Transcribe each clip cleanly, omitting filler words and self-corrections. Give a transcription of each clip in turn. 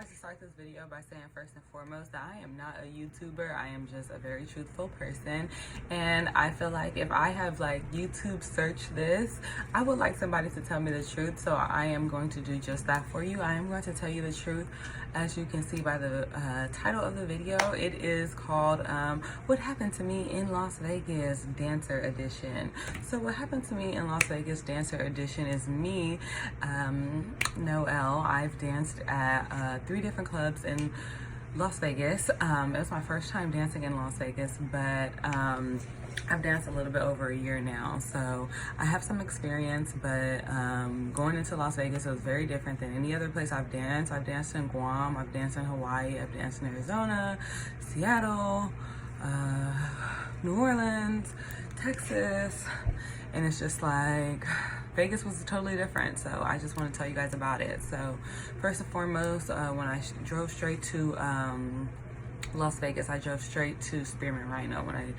like to start this video by saying first and foremost that I am not a YouTuber. I am just a very truthful person, and I feel like if I have like YouTube searched this, I would like somebody to tell me the truth, so I am going to do just that for you. I am going to tell you the truth. As you can see by the title of the video, it is called What Happened to Me in Las Vegas Dancer Edition. So what happened to me in Las Vegas Dancer Edition is me, Noelle. I've danced at 3 different clubs in Las Vegas. It was my first time dancing in Las Vegas, but I've danced a little bit over a year now, so I have some experience, but going into Las Vegas was very different than any other place I've danced. I've danced in Guam, I've danced in Hawaii, I've danced in Arizona, Seattle, New Orleans, Texas, and it's just like Vegas was totally different, so I just want to tell you guys about it. So first and foremost, when I drove straight to Las Vegas, I drove straight to Spearmint Rhino. When I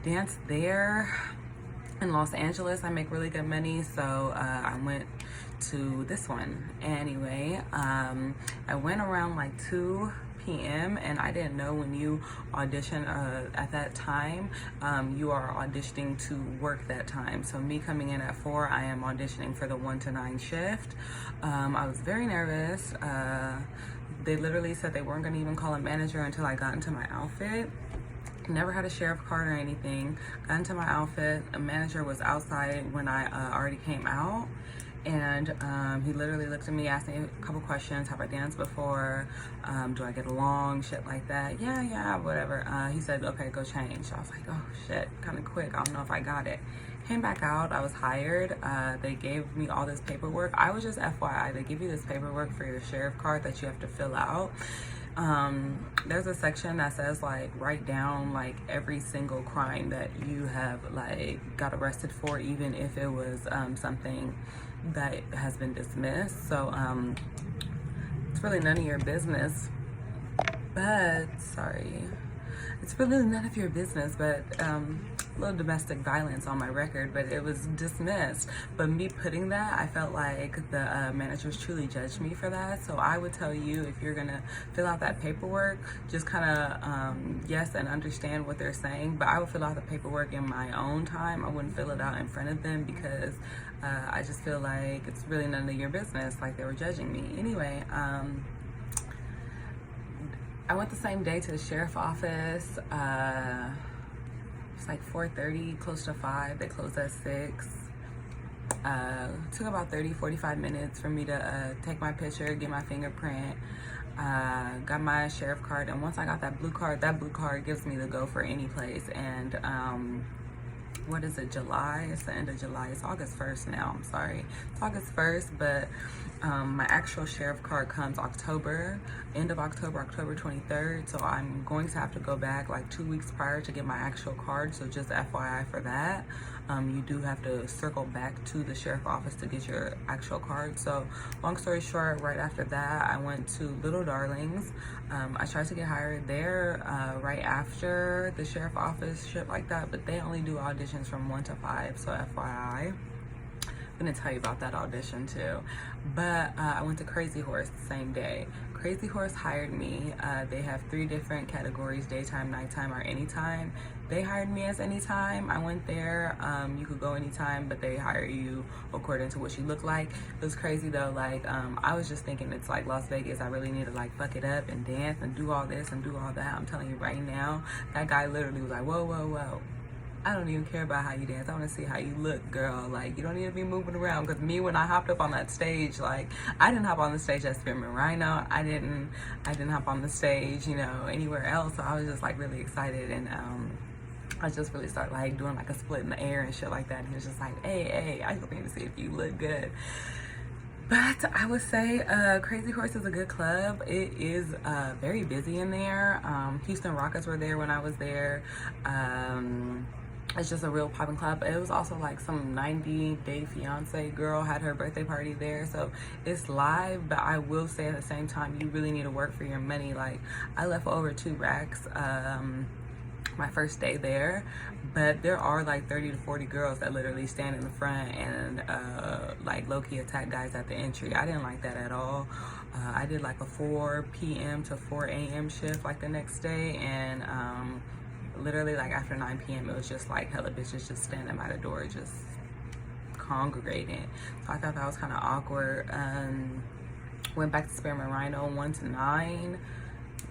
danced there in Los Angeles, I make really good money, so I went to this one. Anyway, I went around like 2 p.m. and I didn't know when you audition at that time, you are auditioning to work that time. So me coming in at 4, I am auditioning for the 1 to 9 shift. I was very nervous. They literally said they weren't gonna even call a manager until I got into my outfit. Never had a sheriff card or anything. Got into my outfit. A manager was outside when I already came out. And he literally looked at me, asked me a couple questions. Have I danced before? Do I get along? Shit like that. Yeah, whatever. He said, okay, go change. I was like, oh shit, kind of quick. I don't know if I got it. Came back out, I was hired. They gave me all this paperwork. I was just FYI, they give you this paperwork for your sheriff card that you have to fill out. There's a section that says like write down like every single crime that you have like got arrested for, even if it was something that has been dismissed. So it's really none of your business, but it's really none of your business, but a little domestic violence on my record, but it was dismissed. But me putting that, I felt like the managers truly judged me for that. So I would tell you, if you're gonna fill out that paperwork, just kind of yes and understand what they're saying, but I would fill out the paperwork in my own time. I wouldn't fill it out in front of them, because I just feel like it's really none of your business, like they were judging me. Anyway, I went the same day to the sheriff's office. It's like 4:30, close to 5. They closed at 6. Took about 30-45 minutes for me to take my picture, get my fingerprint, got my sheriff card, and once I got that blue card gives me the go for any place. And what is it, July? It's the end of July. It's August 1st now. I'm sorry. It's August 1st, but my actual sheriff card comes end of October, October 23rd. So I'm going to have to go back like 2 weeks prior to get my actual card. So just FYI for that. You do have to circle back to the sheriff office to get your actual card. So long story short, right after that, I went to Little Darlings. I tried to get hired there right after the sheriff office, shit like that, but they only do auditions from 1 to 5, so FYI. I'm gonna tell you about that audition too. But I went to Crazy Horse the same day. Crazy Horse hired me. They have 3 different categories: daytime, nighttime, or anytime. They hired me as anytime. I went there. You could go anytime, but they hire you according to what you look like. It was crazy though. Like I was just thinking, it's like Las Vegas. I really need to like fuck it up and dance and do all this and do all that. I'm telling you right now, that guy literally was like, whoa. I don't even care about how you dance. I want to see how you look, girl. Like, you don't need to be moving around. Because me, when I hopped up on that stage, like, I didn't hop on the stage at Spearmint Rhino. I didn't hop on the stage, you know, anywhere else. So I was just like really excited, and I just really started like doing like a split in the air and shit like that. And he was just like, hey, I just need to see if you look good. But I would say Crazy Horse is a good club. It is very busy in there. Houston Rockets were there when I was there. It's just a real popping club. It was also like some 90-day fiance girl had her birthday party there. So it's live, but I will say at the same time, you really need to work for your money. Like, I left over 2 racks my first day there, but there are like 30 to 40 girls that literally stand in the front and like low-key attack guys at the entry. I didn't like that at all. I did like a 4 p.m. to 4 a.m. shift like the next day, and literally like after 9 p.m. it was just like hella bitches just standing by the door just congregating. So I thought that was kind of awkward. Went back to Spearmint Rhino 1 to 9.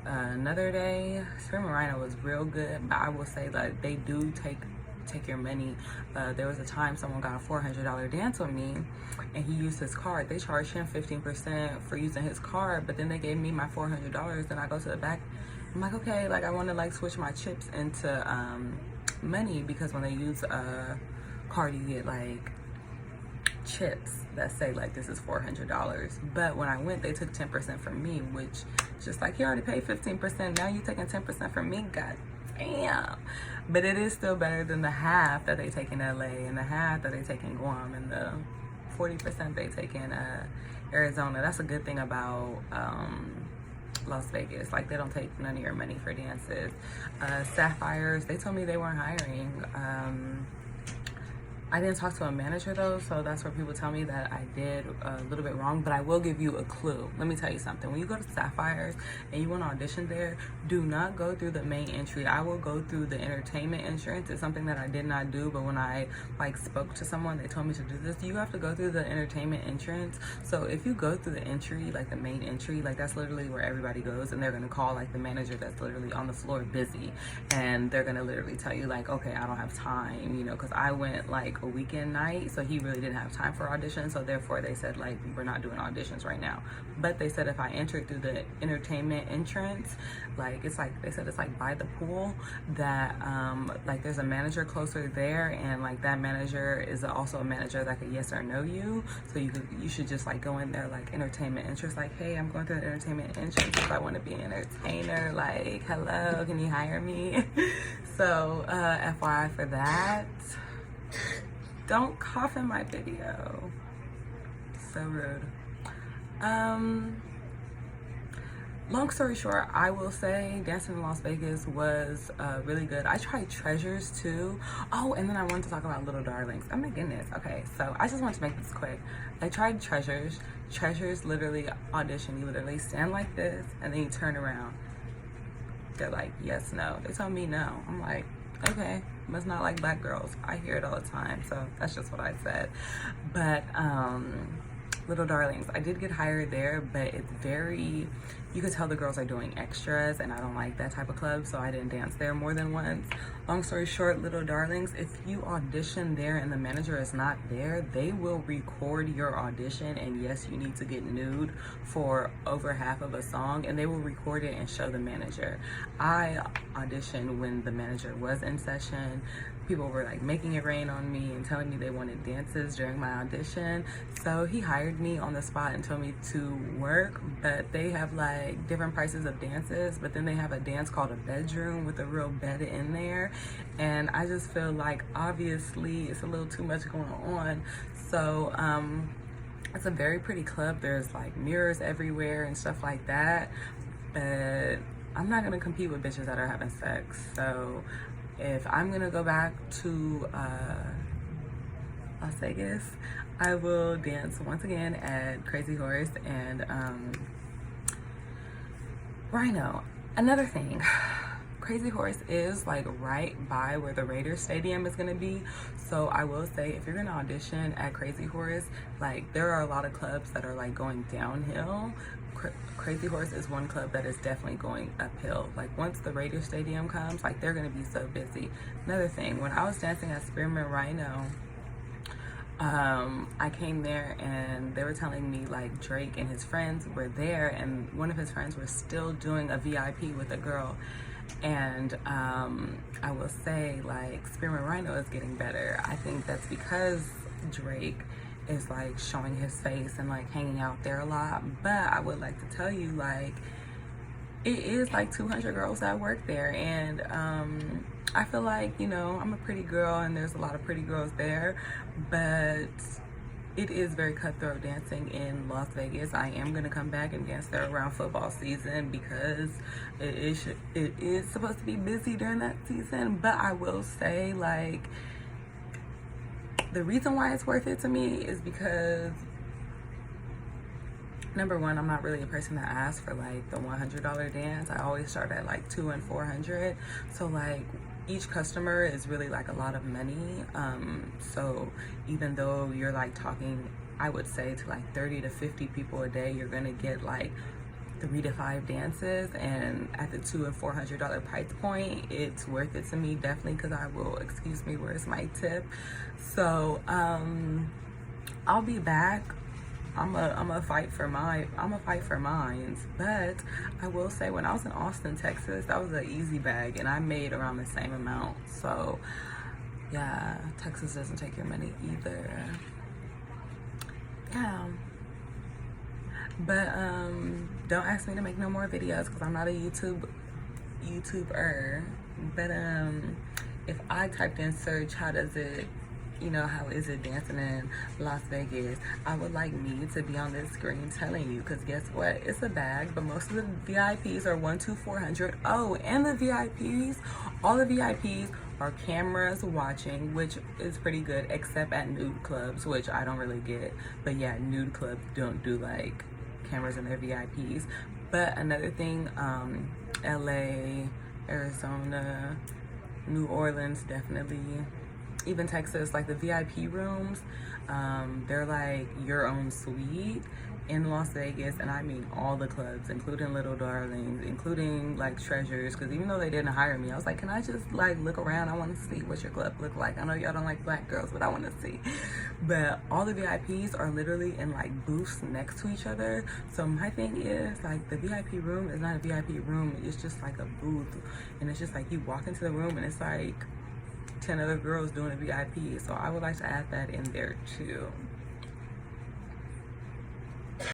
Another day, Spearmint Rhino was real good, but I will say that they do take your money. There was a time someone got a $400 dance on me and he used his card. They charged him 15% for using his card, but then they gave me my $400. Then I go to the back, I'm like, okay, like I want to like switch my chips into money, because when they use a card you get like chips that say like this is $400. But when I went, they took 10% from me, which is just like, you already paid 15%, now you taking 10% from me. God damn. But it is still better than the half that they take in LA and the half that they take in Guam and the 40% they take in Arizona. That's a good thing about Las Vegas. Like, they don't take none of your money for dances. Sapphires, they told me they weren't hiring. I didn't talk to a manager though, so that's where people tell me that I did a little bit wrong, but I will give you a clue. Let me tell you something. When you go to Sapphires and you want to audition there, do not go through the main entry. I will go through the entertainment entrance. It's something that I did not do, but when I like spoke to someone, they told me to do this. You have to go through the entertainment entrance. So if you go through the entry, like the main entry, like that's literally where everybody goes, and they're going to call like the manager that's literally on the floor busy, and they're going to literally tell you like, okay, I don't have time, you know, because I went like a weekend night, so he really didn't have time for auditions, so therefore they said like, we're not doing auditions right now. But they said if I entered through the entertainment entrance, like it's like, they said it's like by the pool, that like there's a manager closer there, and like that manager is also a manager that could yes or no you, so you should just like go in there like entertainment entrance, like, hey, I'm going through the entertainment entrance if I want to be an entertainer, like, hello, can you hire me? So FYI for that. Don't cough in my video. So rude. Long story short, I will say dancing in Las Vegas was really good. I tried Treasures too. Oh, and then I wanted to talk about Little Darlings. Oh my goodness. Okay, so I just want to make this quick. I tried Treasures. Treasures literally audition. You literally stand like this and then you turn around. They're like, yes, no. They told me no. I'm like, okay, must not like black girls. I hear it all the time, so that's just what I said. But Little Darlings, I did get hired there, but it's very, you could tell the girls are doing extras, and I don't like that type of club, so I didn't dance there more than once. Long story short, Little Darlings, if you audition there and the manager is not there, they will record your audition, and yes, you need to get nude for over half of a song, and they will record it and show the manager. I auditioned when the manager was in session. People were like making it rain on me and telling me they wanted dances during my audition. So he hired me on the spot and told me to work, but they have like different prices of dances, but then they have a dance called a bedroom with a real bed in there. And I just feel like obviously it's a little too much going on. So it's a very pretty club. There's like mirrors everywhere and stuff like that. But I'm not gonna compete with bitches that are having sex. So if I'm gonna go back to Las Vegas, I will dance once again at Crazy Horse and Rhino. Another thing, Crazy Horse is like right by where the Raiders Stadium is gonna be. So I will say, if you're gonna audition at Crazy Horse, like there are a lot of clubs that are like going downhill. Crazy Horse is one club that is definitely going uphill. Like once the Raiders Stadium comes, like they're gonna be so busy. Another thing, when I was dancing at Spearmint Rhino, I came there and they were telling me like Drake and his friends were there, and one of his friends was still doing a VIP with a girl. And I will say like Spearmint Rhino is getting better. I think that's because Drake is like showing his face and like hanging out there a lot. But I would like to tell you, like, it is like 200 girls that work there, and I feel like, you know, I'm a pretty girl and there's a lot of pretty girls there, but it is very cutthroat dancing in Las Vegas. I am going to come back and dance there around football season because it is supposed to be busy during that season. But I will say, like, the reason why it's worth it to me is because, number one, I'm not really a person that asks for like the $100 dance. I always start at like $200 and $400. So like each customer is really like a lot of money. So even though you're like talking, I would say to like 30 to 50 people a day, you're gonna get like 3 to 5 dances, and at the $200 and $400 price point, it's worth it to me, definitely, because I will, excuse me, where's my tip? So I'll be back. I'm a fight for mine, but I will say, when I was in Austin, Texas, that was an easy bag, and I made around the same amount. So yeah, Texas doesn't take your money either. Yeah. But don't ask me to make no more videos because I'm not a YouTuber. But if I typed in search, how does it, you know, how is it dancing in Las Vegas, I would like me to be on this screen telling you, because guess what, it's a bag, but most of the VIPs are $100 to $400. Oh, and the VIPs, all the VIPs are cameras watching, which is pretty good, except at nude clubs, which I don't really get. But yeah, nude clubs don't do like cameras in their VIPs. But another thing, LA, Arizona, New Orleans, definitely, even Texas, like the VIP rooms, they're like your own suite in Las Vegas. And I mean all the clubs, including Little Darlings, including like Treasures, because even though they didn't hire me, I was like, can I just like look around? I want to see what your club look like. I know y'all don't like black girls, but I want to see. But all the VIPs are literally in like booths next to each other. So my thing is, like, the VIP room is not a VIP room, it's just like a booth, and it's just like you walk into the room and it's like 10 other girls doing a VIP. So I would like to add that in there too.